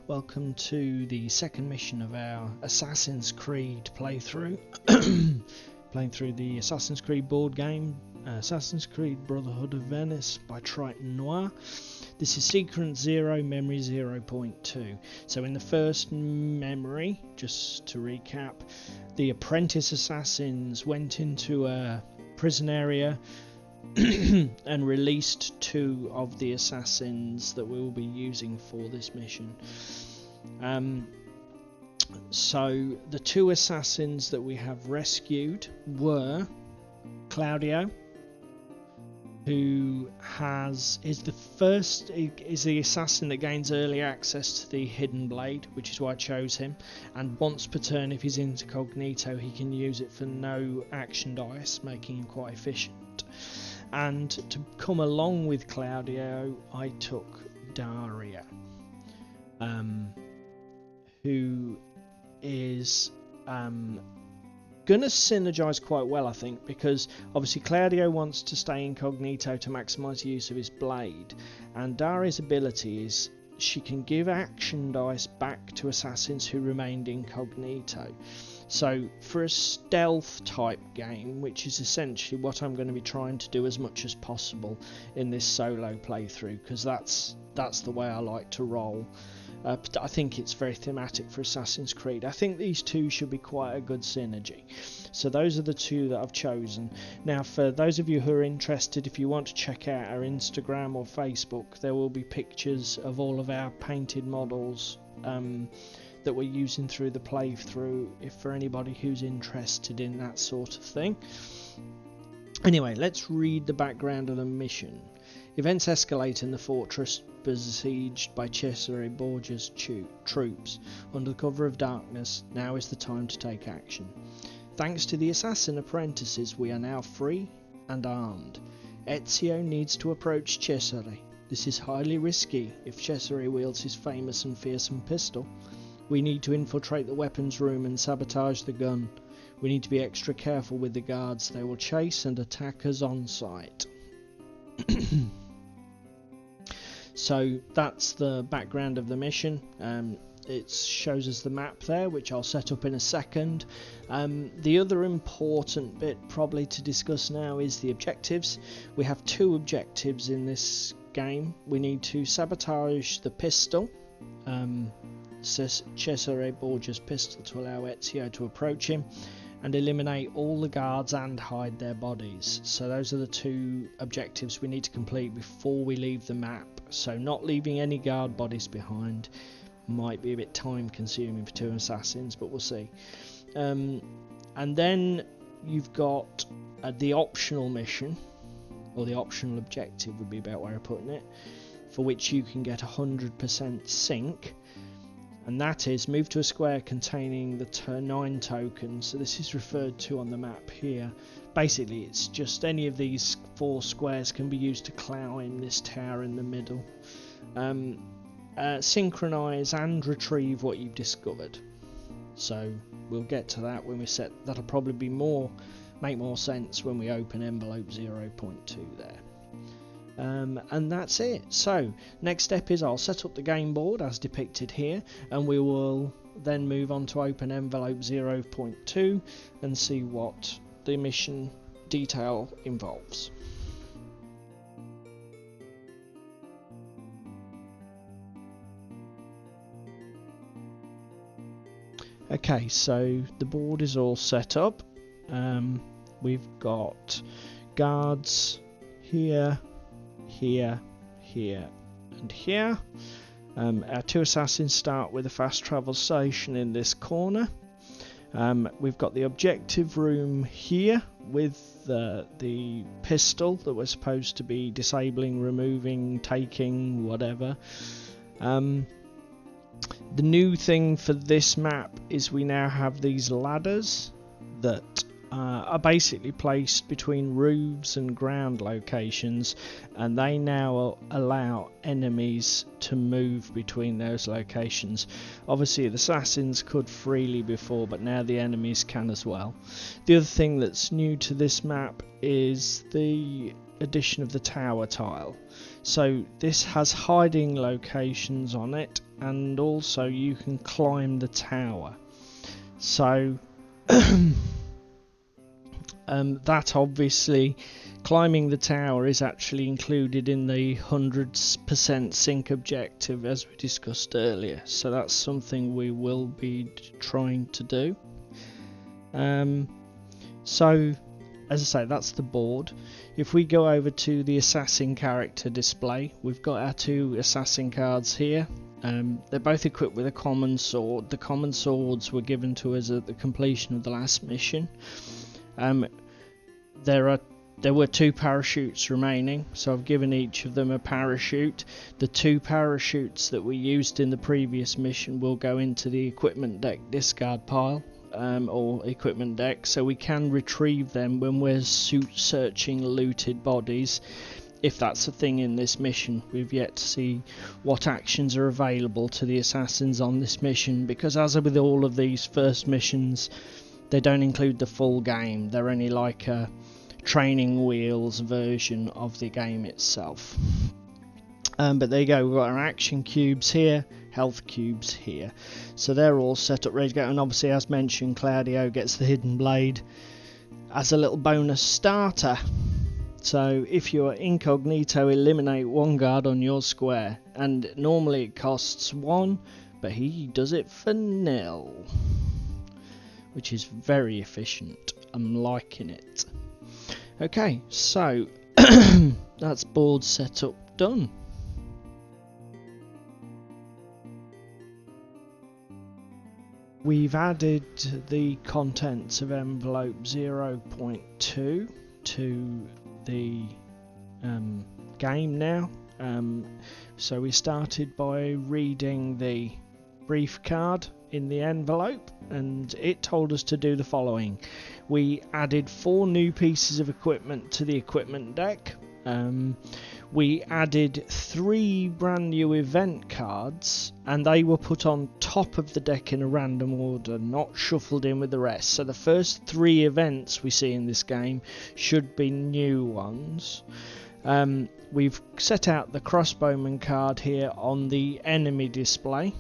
welcome to the second mission of our Assassin's Creed playthrough. Playing through the Assassin's Creed board game, Assassin's Creed Brotherhood of Venice by Triton Noir. This is Sequence 0, Memory 0.2. So in the first memory, just to recap, the apprentice assassins went into a prison area and released two of the assassins that we will be using for this mission. So the two assassins that we have rescued were Claudio, who is the assassin that gains early access to the hidden blade, which is why I chose him, and once per turn, if he's incognito, he can use it for no action dice, making him quite efficient. And to come along with Claudio, I took Daria, who is going to synergize quite well, I think, because obviously Claudio wants to stay incognito to maximize the use of his blade, and Daria's ability is she can give action dice back to assassins who remained incognito. So for a stealth type game, which is essentially what I'm going to be trying to do as much as possible in this solo playthrough, because that's the way I like to roll. But I think it's very thematic for Assassin's Creed. I think these two should be quite a good synergy. So those are the two that I've chosen. Now, for those of you who are interested, if you want to check out our Instagram or Facebook, there will be pictures of all of our painted models that we're using through the playthrough, if for anybody who's interested in that sort of thing. Anyway, let's read the background of the mission. Events escalate in the fortress besieged by Cesare Borgia's troops. Under the cover of darkness, now is the time to take action. Thanks to the assassin apprentices, we are now free and armed. Ezio needs to approach Cesare. This is highly risky if Cesare wields his famous and fearsome pistol. We need to infiltrate the weapons room and sabotage the gun. We need to be extra careful with the guards. They will chase and attack us on sight. So that's the background of the mission. It shows us the map there, which I'll set up in a second. The other important bit probably to discuss now is the objectives. We have two objectives in this game. We need to sabotage the pistol, Cesare Borgia's pistol, to allow Ezio to approach him, and eliminate all the guards and hide their bodies. So those are the two objectives we need to complete before we leave the map. So not leaving any guard bodies behind might be a bit time consuming for two assassins, but we'll see. And then you've got the optional mission, or the optional objective would be a better way of putting it, for which you can get 100% sync. And that is move to a square containing the 9 tokens. So this is referred to on the map here. Basically, it's just any of these 4 squares can be used to climb this tower in the middle. Synchronize and retrieve what you've discovered. So we'll get to that when we set. That'll probably make more sense when we open envelope 0.2 there. And that's it. So next step is I'll set up the game board as depicted here, and we will then move on to open envelope 0.2 and see what the mission detail involves. Okay, so the board is all set up. We've got guards here, here, here, and here. Our two assassins start with a fast travel station in this corner. We've got the objective room here with the pistol that we're supposed to be disabling, removing, taking, whatever. The new thing for this map is we now have these ladders that are basically placed between roofs and ground locations, and they now allow enemies to move between those locations. Obviously the assassins could freely before, but now the enemies can as well. The other thing that's new to this map is the addition of the tower tile. So this has hiding locations on it, and also you can climb the tower. So that obviously, climbing the tower is actually included in the 100% sync objective as we discussed earlier. So that's something we will be trying to do. So as I say, that's the board. If we go over to the assassin character display, we've got our 2 assassin cards here. They're both equipped with a common sword. The common swords were given to us at the completion of the last mission. There were 2 parachutes remaining, so I've given each of them a parachute. The 2 parachutes that we used in the previous mission will go into the equipment deck discard pile. Or equipment deck, so we can retrieve them when we're searching looted bodies, if that's a thing in this mission. We've yet to see what actions are available to the assassins on this mission, because as with all of these first missions, they don't include the full game. They're only like a training wheels version of the game itself. But there you go, we've got our action cubes here, health cubes here. So they're all set up, ready to go. And obviously, as mentioned, Claudio gets the hidden blade as a little bonus starter. So if you're incognito, eliminate 1 guard on your square. And normally it costs 1, but he does it for 0. Which is very efficient. I'm liking it. Okay, so that's board setup done. We've added the contents of envelope 0.2 to the game now. So we started by reading the brief card in the envelope, and it told us to do the following. We added 4 new pieces of equipment to the equipment deck. We added 3 brand new event cards, and they were put on top of the deck in a random order, not shuffled in with the rest. So the first 3 events we see in this game should be new ones. We've set out the crossbowman card here on the enemy display,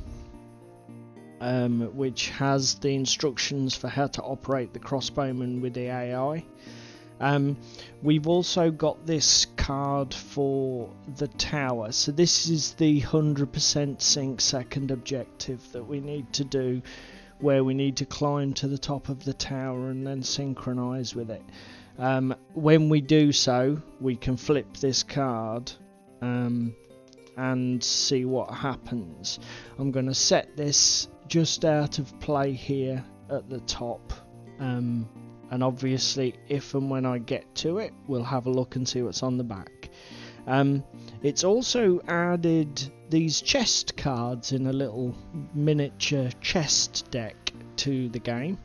which has the instructions for how to operate the crossbowman with the AI. We've also got this card for the tower. So this is the 100% sync second objective that we need to do, where we need to climb to the top of the tower and then synchronize with it. When we do so, we can flip this card and see what happens. I'm going to set this just out of play here at the top. And obviously, if and when I get to it, we'll have a look and see what's on the back. It's also added these chest cards in a little miniature chest deck to the game.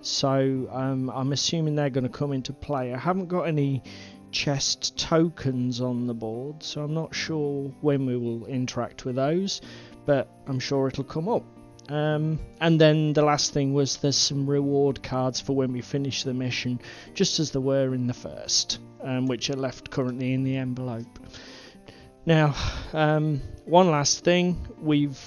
So I'm assuming they're going to come into play. I haven't got any chest tokens on the board, so I'm not sure when we will interact with those, but I'm sure it'll come up. And then the last thing was there's some reward cards for when we finish the mission, just as there were in the first, which are left currently in the envelope. Now, one last thing, we've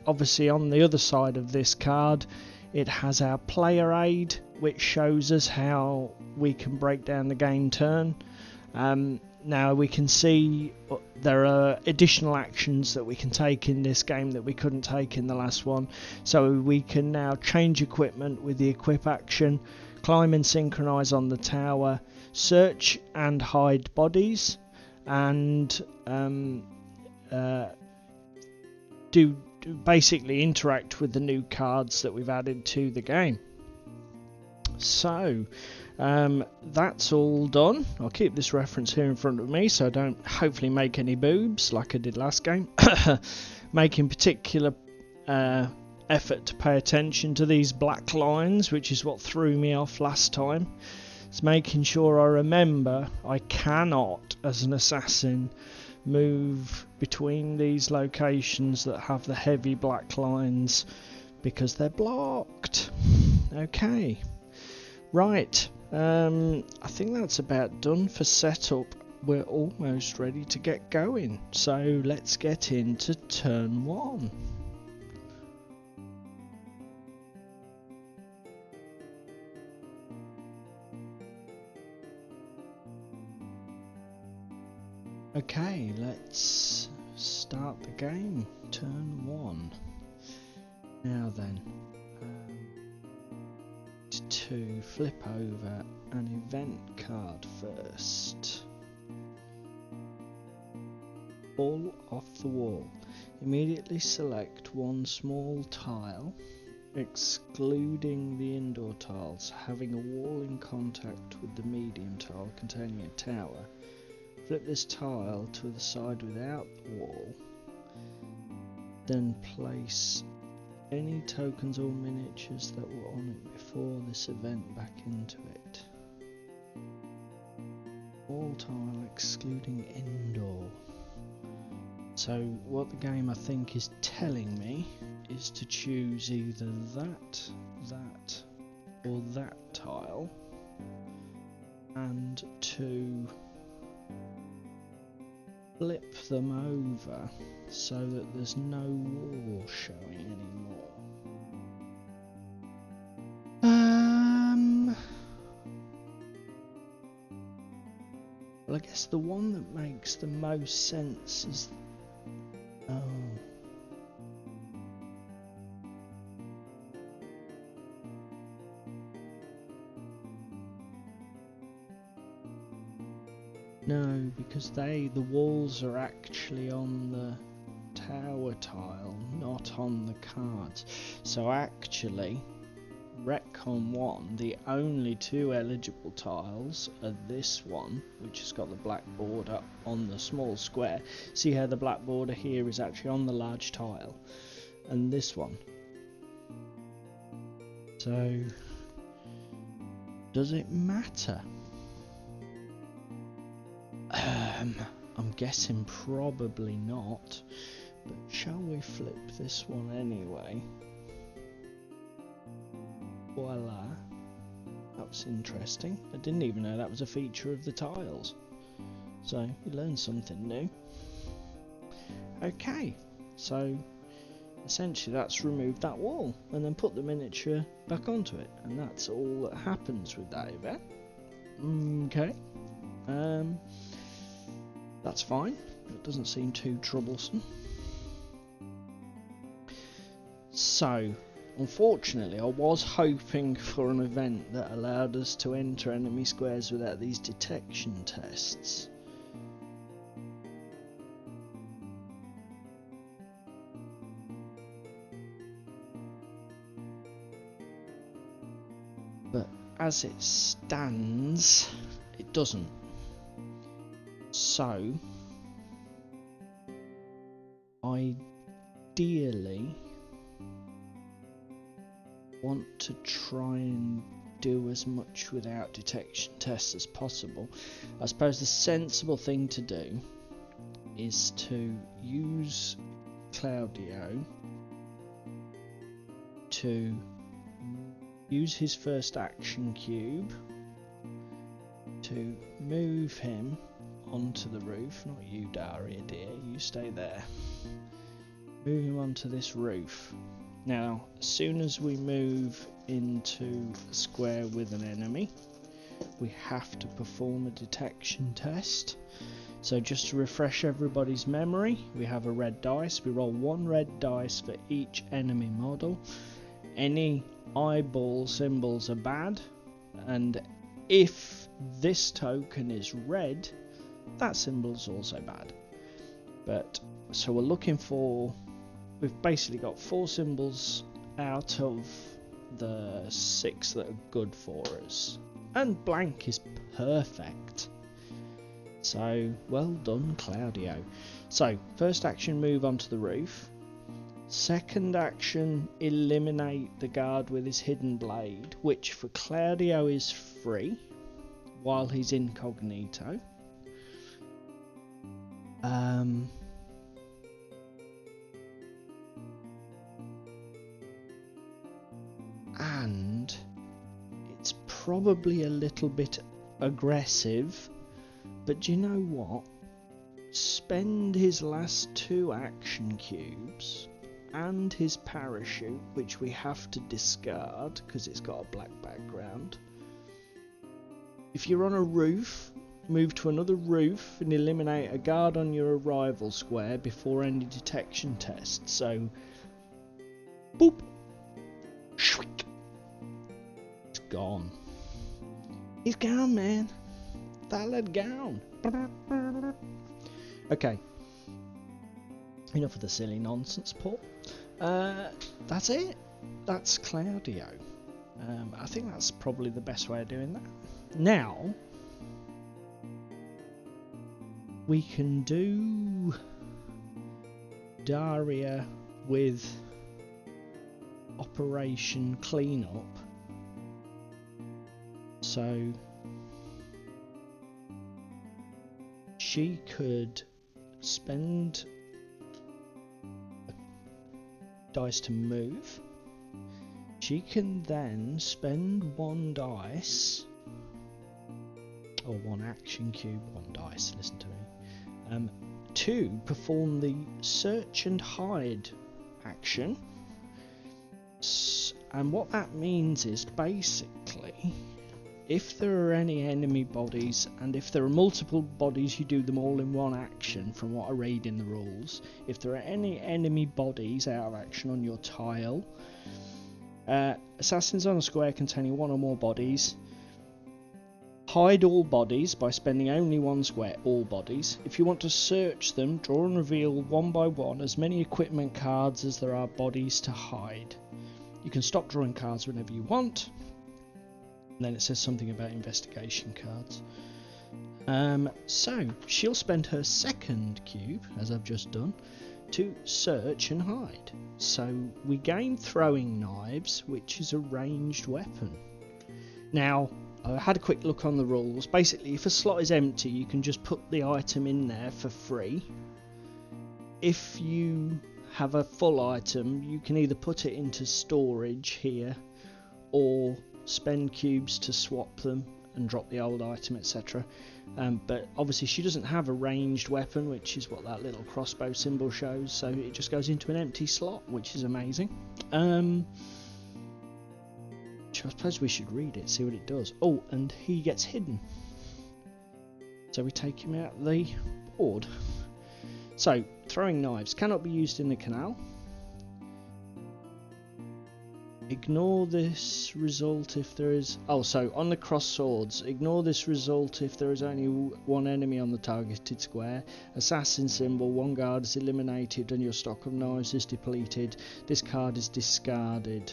obviously on the other side of this card, it has our player aid, which shows us how we can break down the game turn. Now we can see there are additional actions that we can take in this game that we couldn't take in the last one. So we can now change equipment with the equip action, climb and synchronize on the tower, search and hide bodies, and do basically interact with the new cards that we've added to the game. So that's all done. I'll keep this reference here in front of me so I don't hopefully make any boobs like I did last game. Making particular effort to pay attention to these black lines, which is what threw me off last time. It's making sure I remember I cannot, as an assassin, move between these locations that have the heavy black lines because they're blocked. Okay. Right, I think that's about done for setup. we're almost ready to get going. So let's get into turn 1. Okay, let's start the game. Turn 1. Now then, to flip over an event card first. All off the wall. Immediately select one small tile, excluding the indoor tiles, having a wall in contact with the medium tile containing a tower. Flip this tile to the side without the wall. Then place any tokens or miniatures that were on it before this event back into it. All tile excluding indoor. So what the game I think is telling me is to choose either that, or that tile, and to flip them over so that there's no wall showing anymore. Well, I guess the one that makes the most sense is... Oh. No, because the walls are actually on the tower tile, not on the cards. So actually, Retcon 1, the only two eligible tiles are this one, which has got the black border on the small square. See how the black border here is actually on the large tile, and this one. So, does it matter? I'm guessing probably not, but shall we flip this one anyway? Voila, that was interesting. I didn't even know that was a feature of the tiles, so you learn something new. Okay, so essentially that's removed that wall and then put the miniature back onto it, and that's all that happens with that event. Okay, that's fine. It doesn't seem too troublesome. So, unfortunately, I was hoping for an event that allowed us to enter enemy squares without these detection tests. But as it stands, it doesn't. So, ideally, want to try and do as much without detection tests as possible. I suppose the sensible thing to do is to use Claudio to use his first action cube to move him onto the roof. Not you, Daria dear, you stay there. Move him onto this roof. Now, as soon as we move into a square with an enemy, we have to perform a detection test. So just to refresh everybody's memory, we have a red dice. We roll one red dice for each enemy model. Any eyeball symbols are bad, and if this token is red, that symbol is also bad. But so we're looking for, we've basically got 4 symbols out of the 6 that are good for us, and blank is perfect. So well done, Claudio. So first action, move onto the roof. Second action, eliminate the guard with his hidden blade, which for Claudio is free while he's incognito. And it's probably a little bit aggressive But do you know what? Spend his last 2 action cubes and his parachute, which we have to discard because it's got a black background. If you're on a roof, move to another roof and eliminate a guard on your arrival square before any detection test. So, boop, shwick, it's gone. He's gone, man. That lad gone. Okay. Enough of the silly nonsense, Paul. That's it. That's Claudio. I think that's probably the best way of doing that. Now, we can do Daria with Operation Cleanup. So she could spend dice to move. She can then spend 1 dice, or 1 action cube, 1 dice, listen to me, to perform the search and hide action. And what that means is basically, if there are any enemy bodies, and if there are multiple bodies, you do them all in 1 action from what I read in the rules. If there are any enemy bodies out of action on your tile, assassins on a square containing 1 or more bodies, hide all bodies by spending only 1 square, all bodies. If you want to search them, draw and reveal 1 by 1 as many equipment cards as there are bodies to hide. You can stop drawing cards whenever you want. And then it says something about investigation cards. So she'll spend her 2nd cube, as I've just done, to search and hide. So we gain throwing knives, which is a ranged weapon. Now, I had a quick look on the rules. Basically, if a slot is empty, you can just put the item in there for free. If you have a full item, you can either put it into storage here, or spend cubes to swap them and drop the old item, etc. But obviously she doesn't have a ranged weapon, which is what that little crossbow symbol shows, so it just goes into an empty slot, which is amazing. I suppose we should read it, see what it does. Oh, and he gets hidden, so we take him out of the board. So, throwing knives cannot be used in the canal. Ignore this result if there is... Oh, so on the cross swords, ignore this result if there is only 1 enemy on the targeted square. Assassin symbol, 1 guard is eliminated and your stock of knives is depleted. This card is discarded.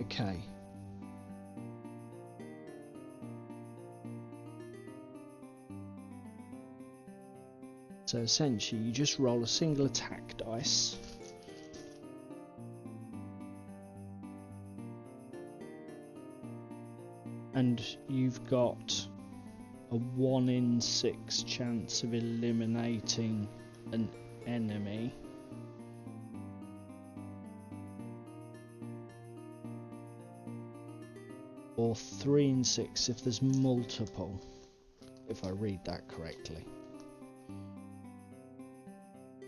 Okay. So essentially you just roll a single attack dice. And you've got a 1 in 6 chance of eliminating an enemy. Or 3 in 6 if there's multiple, if I read that correctly.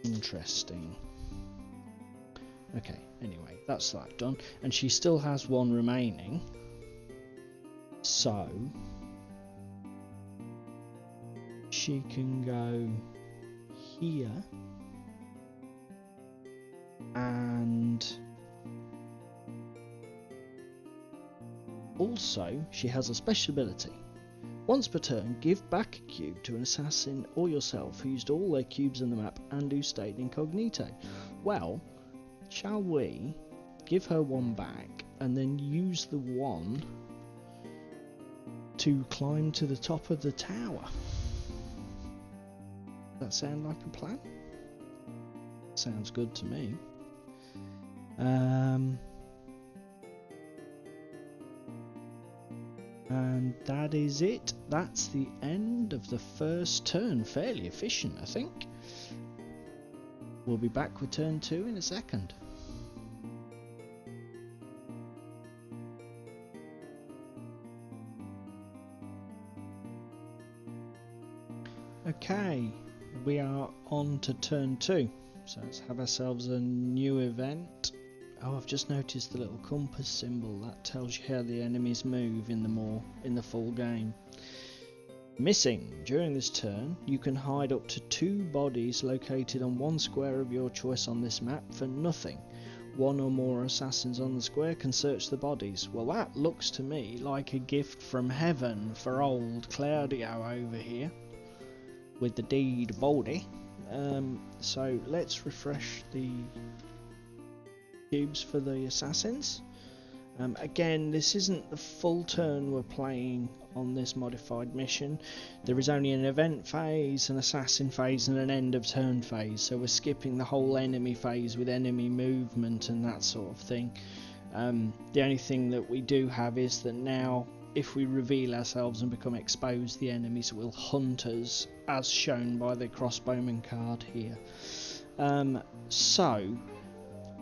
Interesting. Okay, anyway, that's that done. And she still has 1 remaining. So she can go here, and also she has a special ability. Once per turn, give back a cube to an assassin or yourself who used all their cubes in the map and who stayed incognito. Well, shall we give her 1 back and then use the 1 to climb to the top of the tower? Does that sound like a plan? Sounds good to me. And that is it. That's the end of the first turn. Fairly efficient, I think. We'll be back with turn 2 in a second. Okay, we are on to turn 2. So let's have ourselves a new event. Oh, I've just noticed the little compass symbol. That tells you how the enemies move in the full game. Missing. During this turn, you can hide up to 2 bodies located on one square of your choice on this map for nothing. 1 or more assassins on the square can search the bodies. Well, that looks to me like a gift from heaven for old Claudio over here with the deed body. So let's refresh the cubes for the assassins. Again, this isn't the full turn we're playing on this modified mission. There is only an event phase, an assassin phase and an end of turn phase, so we're skipping the whole enemy phase with enemy movement and that sort of thing. The only thing that we do have is that now if we reveal ourselves and become exposed, the enemies will hunt us, as shown by the crossbowman card here. So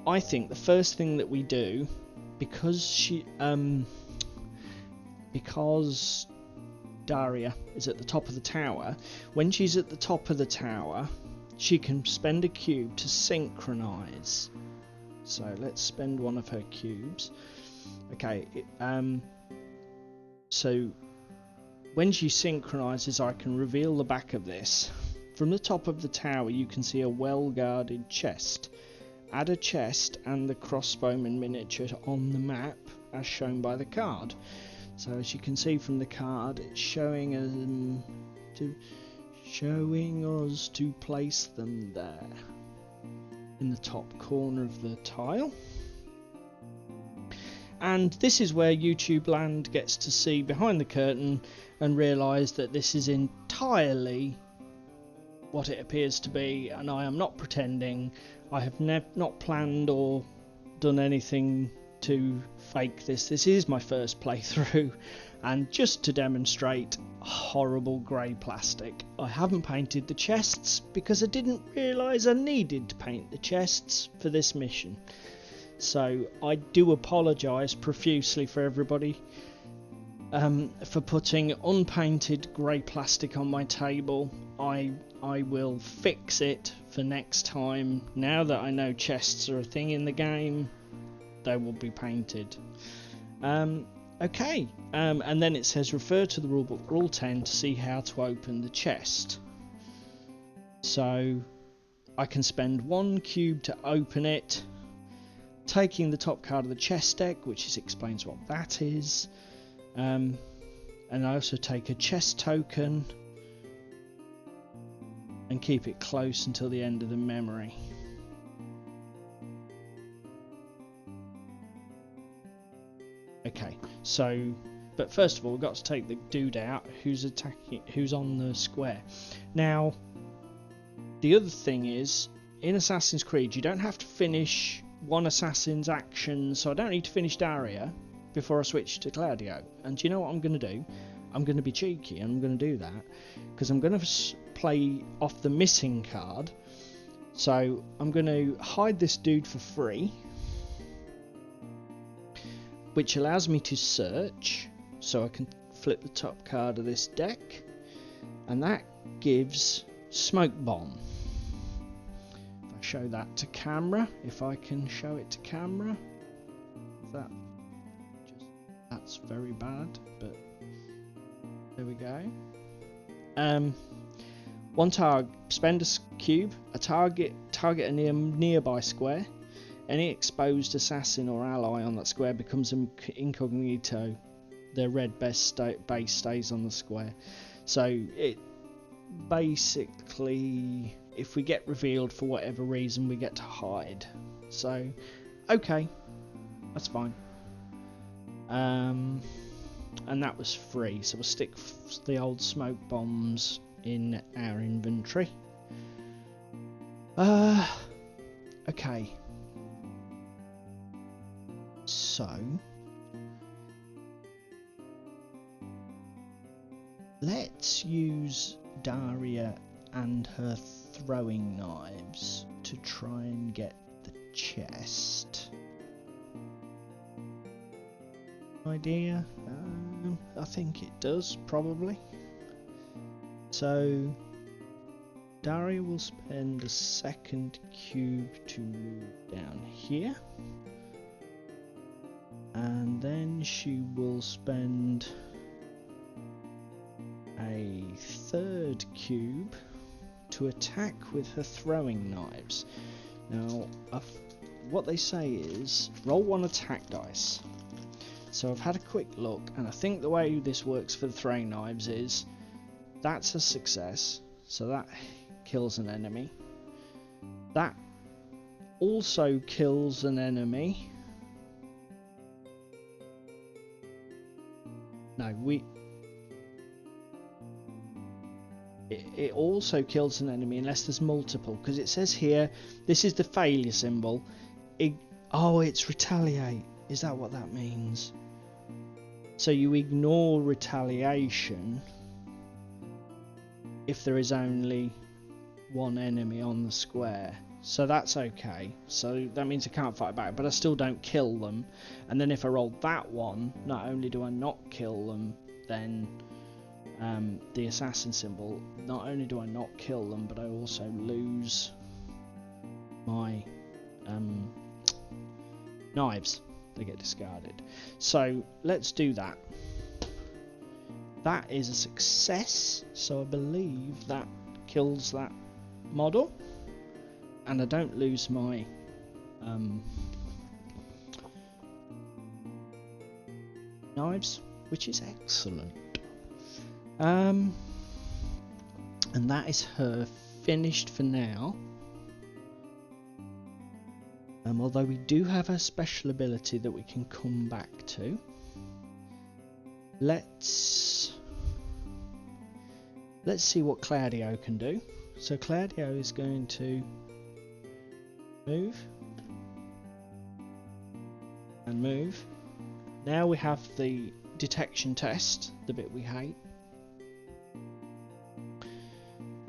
I think the first thing that we do, because Daria is at the top of the tower, when she's at the top of the tower she can spend a cube to synchronize. So let's spend one of her cubes. Okay, so when she synchronizes, I can reveal the back of this. From the top of the tower you can see a well guarded chest. Add a chest and the crossbowman miniature on the map as shown by the card. So as you can see from the card, it's showing us to place them there in the top corner of the tile. And this is where YouTube land gets to see behind the curtain and realise that this is entirely what it appears to be, and I am not pretending. I have not planned or done anything to fake this. This is my first playthrough, and just to demonstrate horrible grey plastic. I haven't painted the chests because I didn't realise I needed to paint the chests for this mission. So I do apologise profusely for everybody for putting unpainted grey plastic on my table. I will fix it for next time. Now that I know chests are a thing in the game, they will be painted. Okay, and then it says refer to the rulebook rule 10 to see how to open the chest. So I can spend 1 cube to open it, taking the top card of the chest deck, which explains what that is, and I also take a chest token and keep it close until the end of the memory. Okay, so but first of all we've got to take the dude out who's on the square. Now the other thing is, in Assassin's Creed you don't have to finish one assassin's action, so I don't need to finish Daria before I switch to Claudio. And do you know what I'm going to do? I'm going to be cheeky and I'm going to do that because I'm going to play off the missing card. So I'm going to hide this dude for free, which allows me to search, so I can flip the top card of this deck, and that gives smoke bomb. If I show that to camera, if I can show it to camera, that's very bad, but there we go. One target, spend a cube, a target a nearby square. Any exposed assassin or ally on that square becomes incognito. Their red base stays on the square. So it basically, if we get revealed for whatever reason, we get to hide. So, okay, that's fine. And that was free, so we'll stick the old smoke bombs in our inventory. Okay. So let's use Daria and her throwing knives to try and get the chest. Idea? I think it does, probably. So Daria will spend a second cube to move down here. And then she will spend a third cube to attack with her throwing knives. Now, what they say is roll 1 attack dice. So I've had a quick look, and I think the way this works for the throwing knives is that's a success, so that kills an enemy. That also kills an enemy. No, it also kills an enemy unless there's multiple, because it says here, this is the failure symbol. Oh, it's retaliate. Is that what that means? So you ignore retaliation if there is only one enemy on the square. So that's okay. So that means I can't fight back, but I still don't kill them. And then if I roll that one, not only do I not kill them, then the assassin symbol, not only do I not kill them, but I also lose my knives. They get discarded. So let's do that. That is a success, so I believe that kills that model, and I don't lose my knives, which is excellent. And that is her finished for now. Although we do have a special ability that we can come back to. Let's see what Claudio can do. So Claudio is going to move and move. Now we have the detection test, the bit we hate.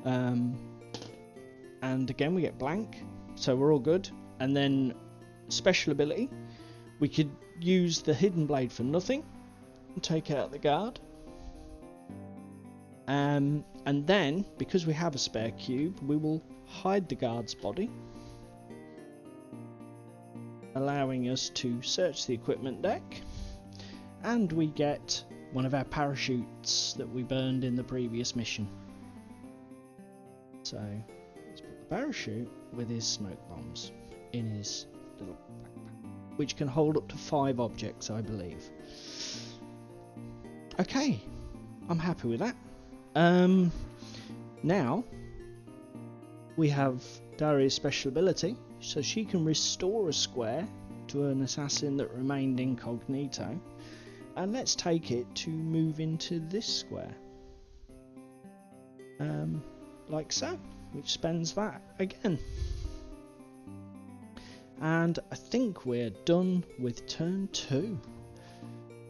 And again we get blank, so we're all good. And then special ability, we could use the hidden blade for nothing and take out the guard. And then, because we have a spare cube, we will hide the guard's body, allowing us to search the equipment deck, and we get one of our parachutes that we burned in the previous mission. So let's put the parachute with his smoke bombs in his little backpack, which can hold up to 5 objects, I believe. Okay, I'm happy with that. Now we have Daria's special ability, so she can restore a square to an assassin that remained incognito, and let's take it to move into this square, like so, which spends that again. And I think we're done with turn 2.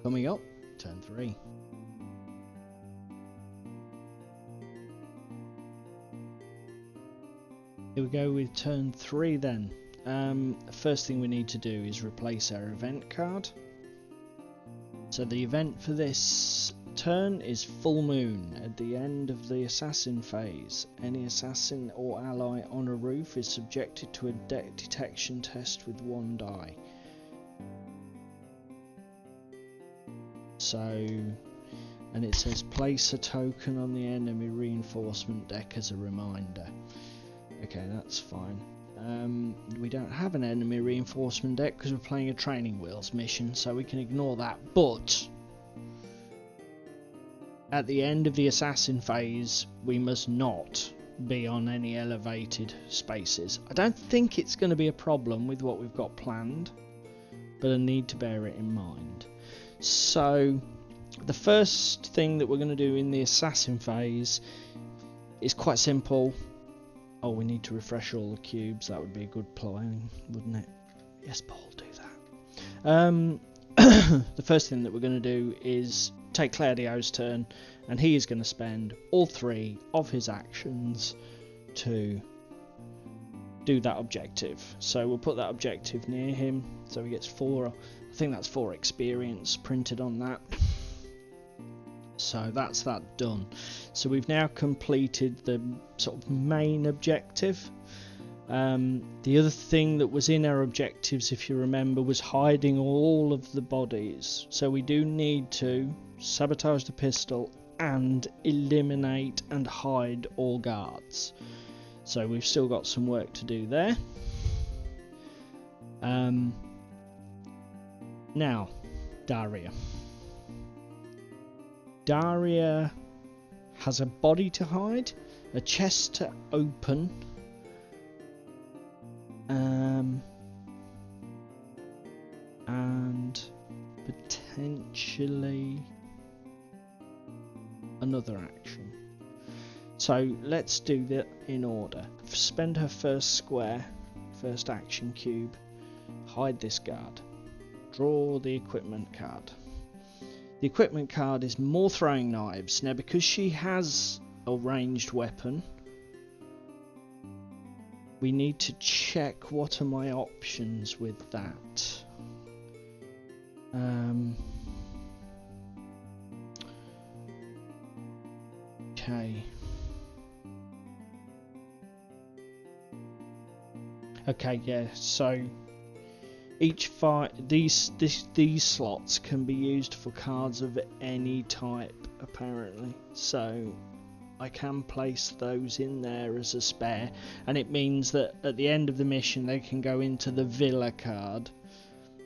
Coming up, turn 3. Here we go with turn 3 then. First thing we need to do is replace our event card. So the event for this turn is full moon. At the end of the assassin phase, any assassin or ally on a roof is subjected to a detection test with 1 die. So, and it says place a token on the enemy reinforcement deck as a reminder. Okay, that's fine. We don't have an enemy reinforcement deck because we're playing a training wheels mission, so we can ignore that. But at the end of the assassin phase, we must not be on any elevated spaces. I don't think it's going to be a problem with what we've got planned, but I need to bear it in mind. So the first thing that we're going to do in the assassin phase is quite simple. Oh, we need to refresh all the cubes. That would be a good plan, wouldn't it? Yes, Paul, do that. The first thing that we're going to do is take Claudio's turn, and he is going to spend all 3 of his actions to do that objective. So we'll put that objective near him, so he gets 4. I think that's 4 experience printed on that. So that's that done. So we've now completed the sort of main objective. The other thing that was in our objectives, if you remember, was hiding all of the bodies. So we do need to sabotage the pistol and eliminate and hide all guards. So we've still got some work to do there. Now, Daria. Daria has a body to hide, a chest to open, and potentially another action. So let's do that in order. Spend her first square, first action cube, hide this guard, draw the equipment card. The equipment card is more throwing knives. Now, because she has a ranged weapon, we need to check what are my options with that. Okay, yeah, so each these slots can be used for cards of any type, apparently. So I can place those in there as a spare, and it means that at the end of the mission they can go into the villa card,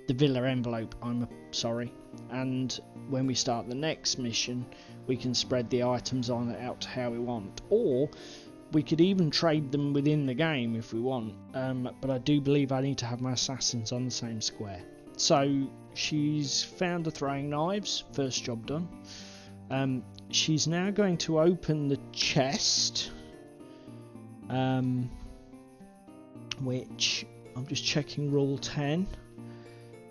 the villa envelope, I'm sorry, and when we start the next mission we can spread the items on it out how we want, or we could even trade them within the game if we want, but I do believe I need to have my assassins on the same square. So she's found the throwing knives, first job done. She's now going to open the chest, which I'm just checking rule 10.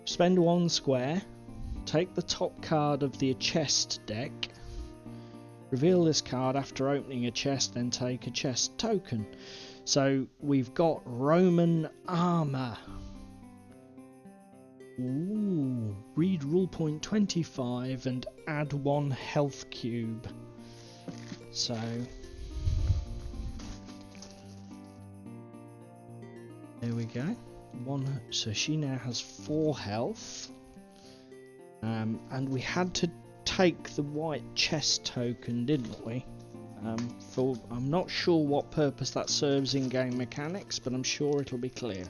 Spend 1 square, take the top card of the chest deck, reveal this card after opening a chest, then take a chest token. So we've got Roman armor. Ooh, read rule point 25 and add 1 health cube. So there we go. So she now has 4 health, and we had to take the white chest token, didn't we? I'm not sure what purpose that serves in game mechanics, but I'm sure it'll be clear.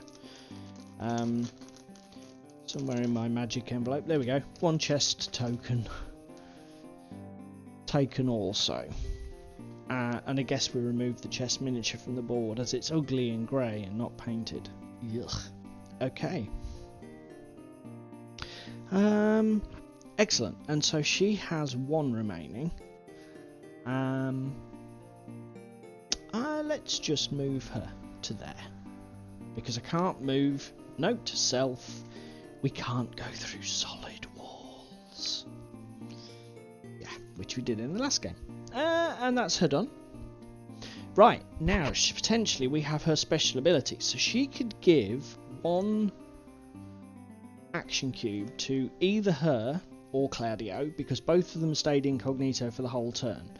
Somewhere in my magic envelope, there we go, 1 chest token taken also. And I guess we removed the chest miniature from the board as it's ugly and grey and not painted. Yuck. Okay. Excellent. And so she has 1 remaining. Let's just move her to there, because I can't move. Note to self: we can't go through solid walls. Yeah, which we did in the last game. And that's her done. Right, now potentially we have her special ability, so she could give 1 action cube to either her or Claudio, because both of them stayed incognito for the whole turn.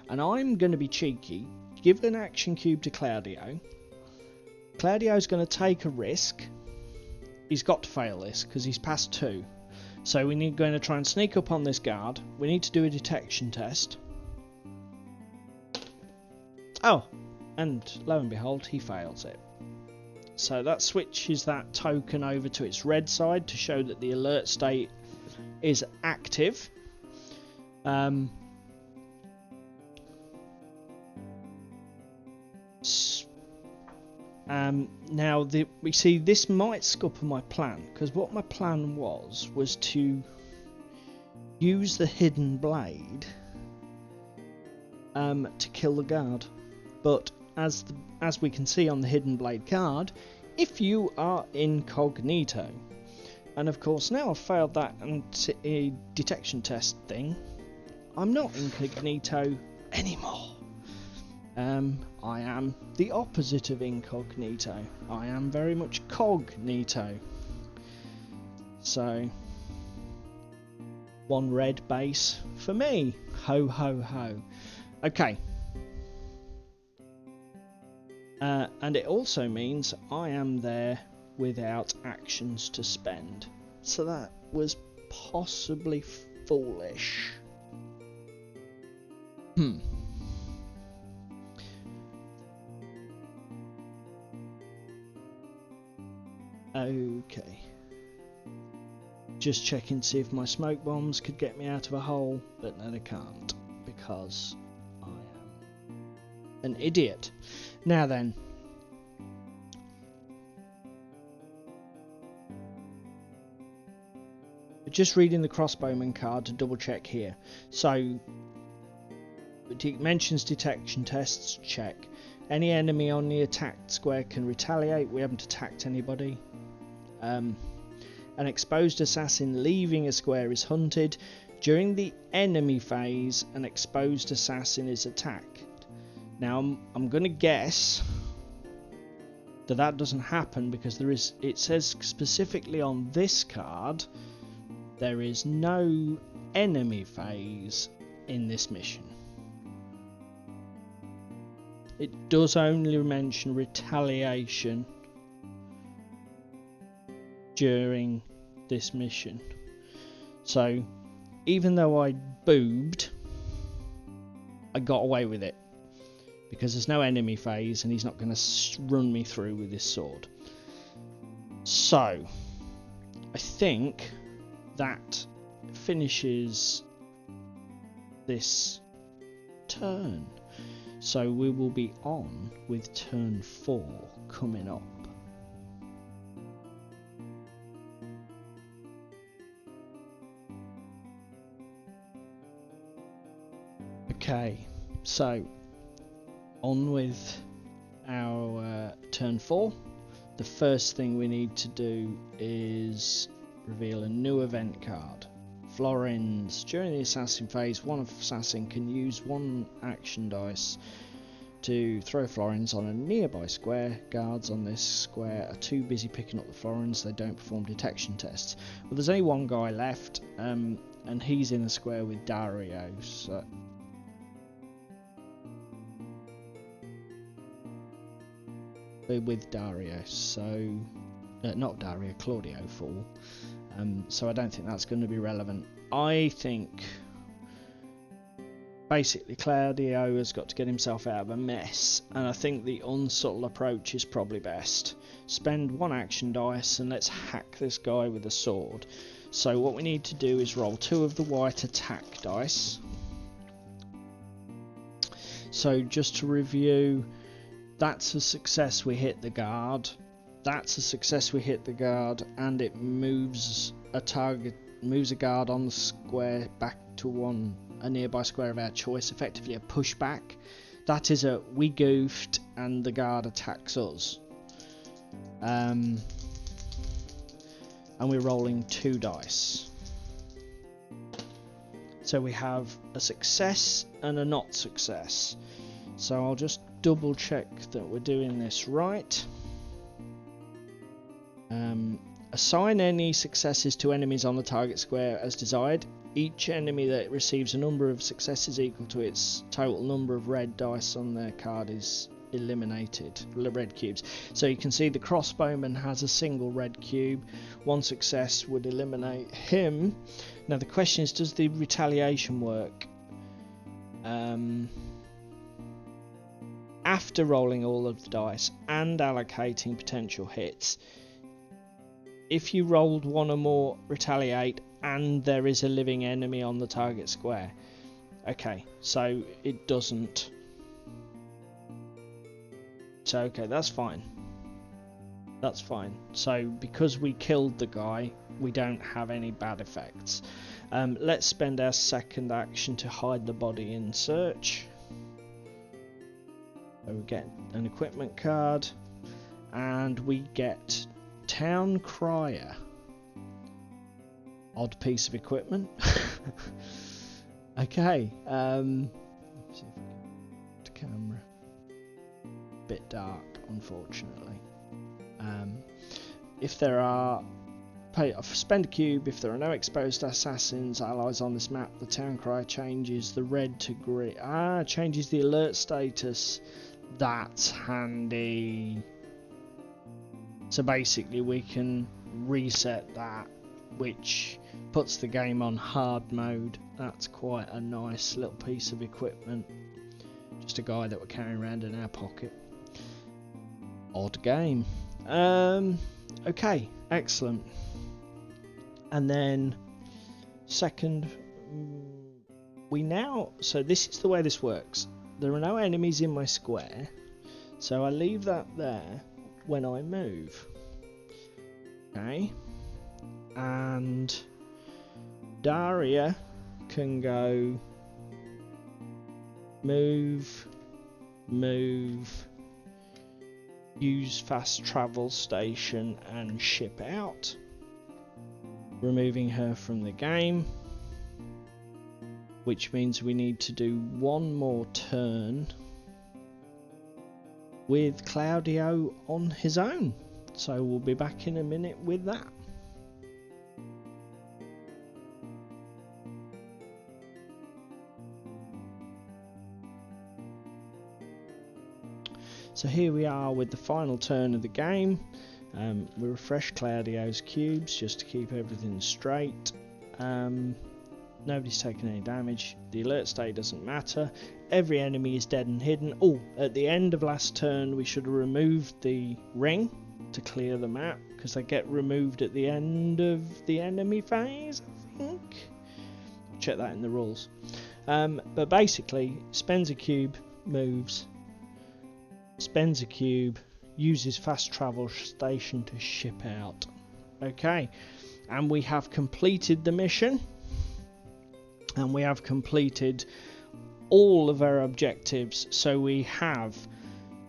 And I'm going to be cheeky, give an action cube to Claudio. Claudio's going to take a risk. He's got to fail this because he's past 2. So we're going to try and sneak up on this guard. We need to do a detection test. Oh, and lo and behold, he fails it. So that switches that token over to its red side to show that the alert state is active. Now we see this might scupper my plan, because what my plan was to use the hidden blade to kill the guard. But as we can see on the hidden blade card, if you are incognito, and of course now I've failed that detection test thing, I'm not incognito anymore. I am the opposite of incognito. I am very much cognito. So 1 red base for me. Ho ho ho. Okay. And it also means I am there without actions to spend. So that was possibly foolish. Okay. Just checking to see if my smoke bombs could get me out of a hole, but no they can't, because I am an idiot. Now then. Just reading the crossbowman card to double check here. So it mentions detection tests, check. Any enemy on the attacked square can retaliate. We haven't attacked anybody. An exposed assassin leaving a square is hunted. During the enemy phase, an exposed assassin is attacked. Now I'm going to guess that doesn't happen because it says specifically on this card there is no enemy phase in this mission. It does only mention retaliation during this mission. So even though I boobed, I got away with it because there's no enemy phase and he's not going to run me through with his sword. So I think that finishes this turn. So we will be on with turn 4 coming up. Okay, so on with our turn 4. The first thing we need to do is reveal a new event card. Florins. During the assassin phase, one assassin can use 1 action dice to throw florins on a nearby square. Guards on this square are too busy picking up the florins, they don't perform detection tests. Well, there's only one guy left, and he's in a square with Dario, so with Dario, so not Dario, Claudio Fall. So I don't think that's going to be relevant. I think basically Claudio has got to get himself out of a mess, and I think the unsubtle approach is probably best. Spend 1 action dice and let's hack this guy with a sword. So what we need to do is roll 2 of the white attack dice. So just to review, that's a success, we hit the guard. That's a success, we hit the guard, and it moves a guard on the square back to a nearby square of our choice, effectively a pushback. That is a we goofed and the guard attacks us. And we're rolling 2 dice. So we have a success and a not success. So I'll just double check that we're doing this right. Assign any successes to enemies on the target square as desired. Each enemy that receives a number of successes equal to its total number of red dice on their card is eliminated. Red cubes. So you can see the crossbowman has a single red cube. 1 success would eliminate him. Now the question is, does the retaliation work? After rolling all of the dice and allocating potential hits, if you rolled 1 or more retaliate and there is a living enemy on the target square. Okay, so it doesn't. So okay, that's fine. That's fine. So because we killed the guy, we don't have any bad effects. Let's spend our second action to hide the body in search. So we get an equipment card, and we get Town Crier. Odd piece of equipment. Okay. Let's see if we can get the camera. Bit dark, unfortunately. If there are Spend a cube. If there are no exposed assassins allies on this map, the town crier changes the red to green. Changes the alert status. That's handy. So basically we can reset that, which puts the game on hard mode. That's quite a nice little piece of equipment. Just a guy that we're carrying around in our pocket. Odd game. Okay, excellent. And then second, so this is the way this works. There are no enemies in my square, so I leave that there when I move. Okay, and Daria can go move, use fast travel station and ship out, removing her from the game, which means we need to do one more turn with Claudio on his own. So we'll be back in a minute with that. So here we are with the final turn of the game. We refresh Claudio's cubes just to keep everything straight. Nobody's taken any damage. The alert state doesn't matter. Every enemy is dead and hidden. Oh, at the end of last turn we should have removed the ring to clear the map, because they get removed at the end of the enemy phase, I think. I'll check that in the rules. But basically, spends a cube, moves, spends a cube, uses fast travel station to ship out. Okay, and we have completed the mission, and we have completed all of our objectives. So we have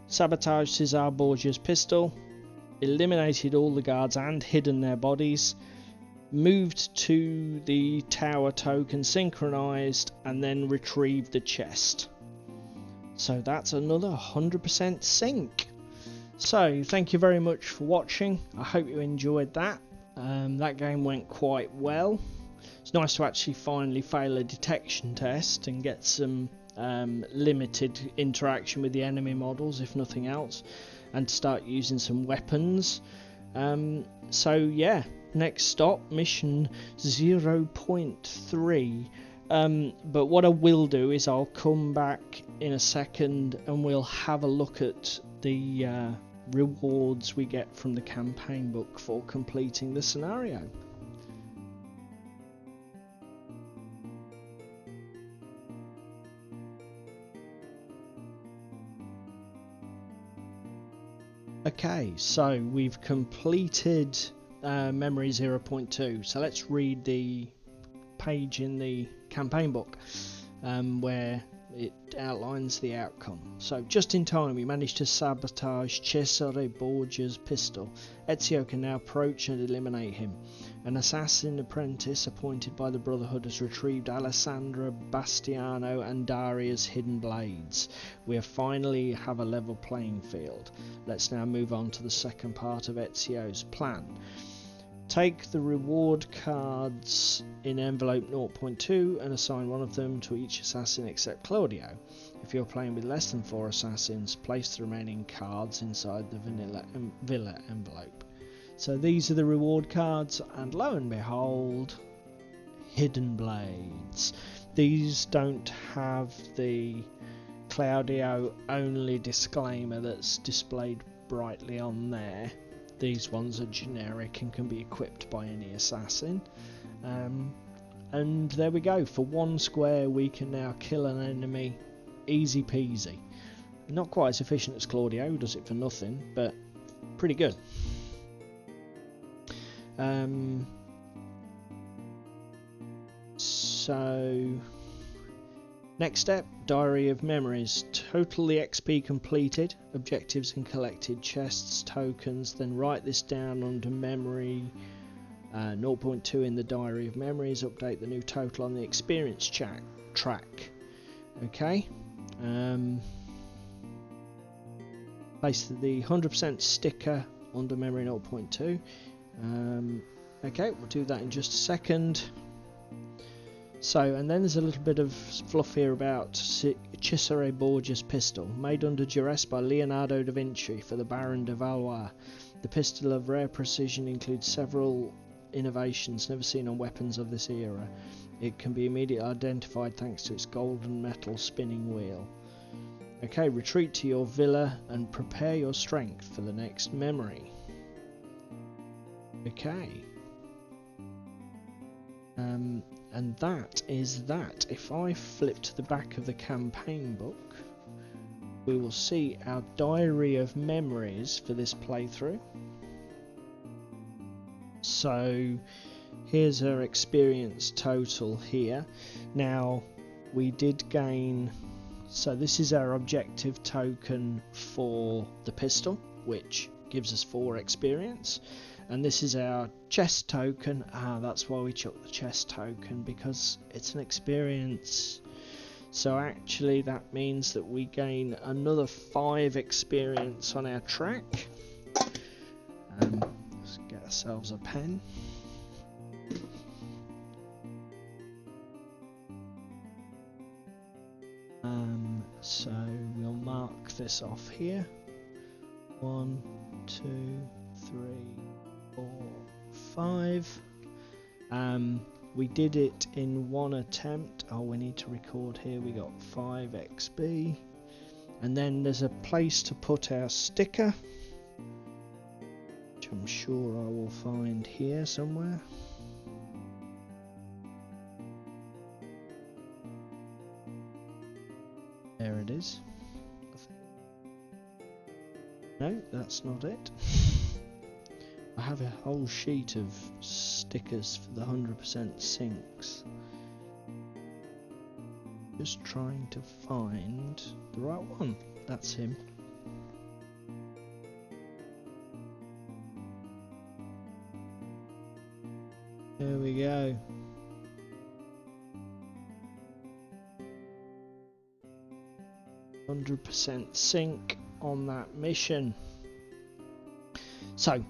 sabotaged Cesar Borgia's pistol, eliminated all the guards and hidden their bodies, moved to the tower token, synchronized, and then retrieved the chest. So that's another 100% sync. So thank you very much for watching. I hope you enjoyed that. That game went quite well. It's nice to actually finally fail a detection test and get some limited interaction with the enemy models, if nothing else, and to start using some weapons. So yeah, next stop, mission 0.3. But what I will do is I'll come back in a second and we'll have a look at the rewards we get from the campaign book for completing the scenario. Okay, so we've completed memory 0.2. So let's read the page in the campaign book where it outlines the outcome. So just in time we managed to sabotage Cesare Borgia's pistol. Ezio can now approach and eliminate him. An assassin apprentice appointed by the Brotherhood has retrieved Alessandra, Bastiano and Daria's hidden blades. We finally have a level playing field. Let's now move on to the second part of Ezio's plan. Take the reward cards in envelope 0.2 and assign one of them to each assassin except Claudio. If you're playing with less than 4 assassins, place the remaining cards inside the villa envelope. So these are the reward cards, and lo and behold, hidden blades. These don't have the Claudio only disclaimer that's displayed brightly on there. These ones are generic and can be equipped by any assassin. And there we go. For 1 square we can now kill an enemy easy peasy. Not quite as efficient as Claudio, who does it for nothing, but pretty good. So next step, Diary of Memories. Total the XP completed, objectives and collected, chests, tokens. Then write this down under memory 0.2 in the Diary of Memories. Update the new total on the experience track. Okay. Place the 100% sticker under memory 0.2. Okay, we'll do that in just a second. So, and then there's a little bit of fluff here about Cesare Borgia's pistol, made under duress by Leonardo da Vinci for the Baron de Valois. The pistol of rare precision includes several innovations never seen on weapons of this era. It can be immediately identified thanks to its golden metal spinning wheel. Okay, retreat to your villa and prepare your strength for the next memory. Okay. And that is that. If I flip to the back of the campaign book, we will see our diary of memories for this playthrough. So here's our experience total here. Now we did gain, so this is our objective token for the pistol, which gives us 4 experience. And this is our chest token. That's why we took the chest token, because it's an experience. So actually that means that we gain another 5 experience on our track. Let's get ourselves a pen. So we'll mark this off here. 1, 2, 3, 4, 5. We did it in 1 attempt. Oh, we need to record here. We got 5 XP, and then there's a place to put our sticker, which I'm sure I will find here somewhere. There it is. No, that's not it. I have a whole sheet of stickers for the 100% sinks. Just trying to find the right one. That's him. There we go. %% sync on that mission. So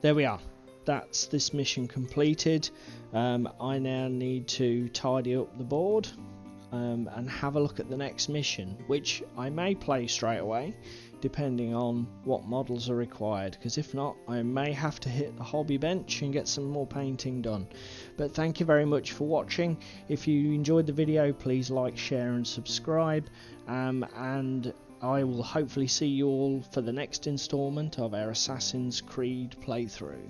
there we are. That's this mission completed. I now need to tidy up the board and have a look at the next mission, which I may play straight away depending on what models are required, because if not, I may have to hit the hobby bench and get some more painting done. But thank you very much for watching. If you enjoyed the video, please like, share and subscribe, and I will hopefully see you all for the next installment of our Assassin's Creed playthrough.